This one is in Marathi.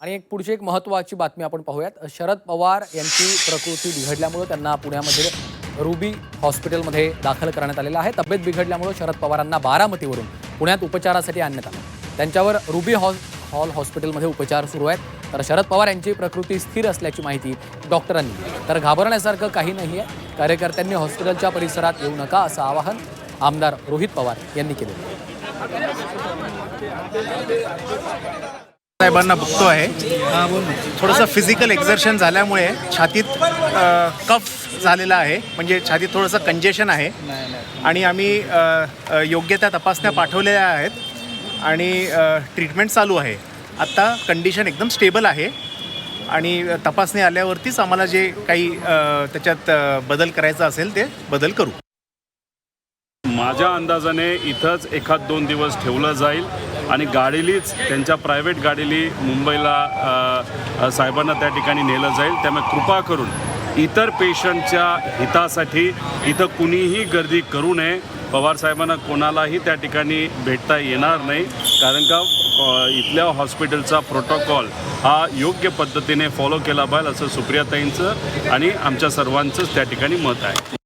आणि पुढची एक महत्त्वाची बातमी आपण पाहूयात। शरद पवार यांची प्रकृती बिघडल्यामुळे त्यांना पुण्यामध्ये रुबी हॉस्पिटलमध्ये दाखल करण्यात आलेलं आहे। तब्येत बिघडल्यामुळे शरद पवारांना बारामतीवरून पुण्यात उपचारासाठी आणण्यात आलं। त्यांच्यावर रुबी हॉल हॉस्पिटलमध्ये उपचार सुरू आहेत। तर शरद पवार यांची प्रकृती स्थिर असल्याची माहिती डॉक्टरांनी दिली। तर घाबरण्यासारखं काही नाही आहे। कार्यकर्त्यांनी हॉस्पिटलच्या परिसरात येऊ नका असं आवाहन आमदार रोहित पवार यांनी केलं आहे। साहेबांना बघतो आहे। थोडंसं फिजिकल एक्झर्शन झाल्यामुळे छातीत कफ झालेला आहे, म्हणजे छातीत थोडंसं कंजेशन आहे आणि आम्ही योग्य त्या तपासण्या पाठवलेल्या आहेत आणि ट्रीटमेंट चालू आहे। आत्ता कंडिशन एकदम स्टेबल आहे आणि तपासणी आल्यावरतीच आम्हाला जे काही त्याच्यात बदल करायचा असेल ते बदल करू। माझ्या अंदाजाने इथंच एखाद 2 दिवस ठेवलं जाईल आणि गाडीलीच त्यांच्या प्रायव्हेट गाडीली मुंबईला साहेबांना त्या ठिकाणी नेलं जाईल। त्यामुळे कृपा करून इतर पेशंटच्या हितासाठी इथं कुणीही गर्दी करू नये। पवार साहेबांना कोणालाही त्या ठिकाणी भेटता येणार नाही, कारण का इथल्या हॉस्पिटलचा प्रोटोकॉल हा योग्य पद्धतीने फॉलो केला पाहिजे असं सुप्रियाताईंचं आणि आमच्या सर्वांचंच त्या ठिकाणी मत आहे।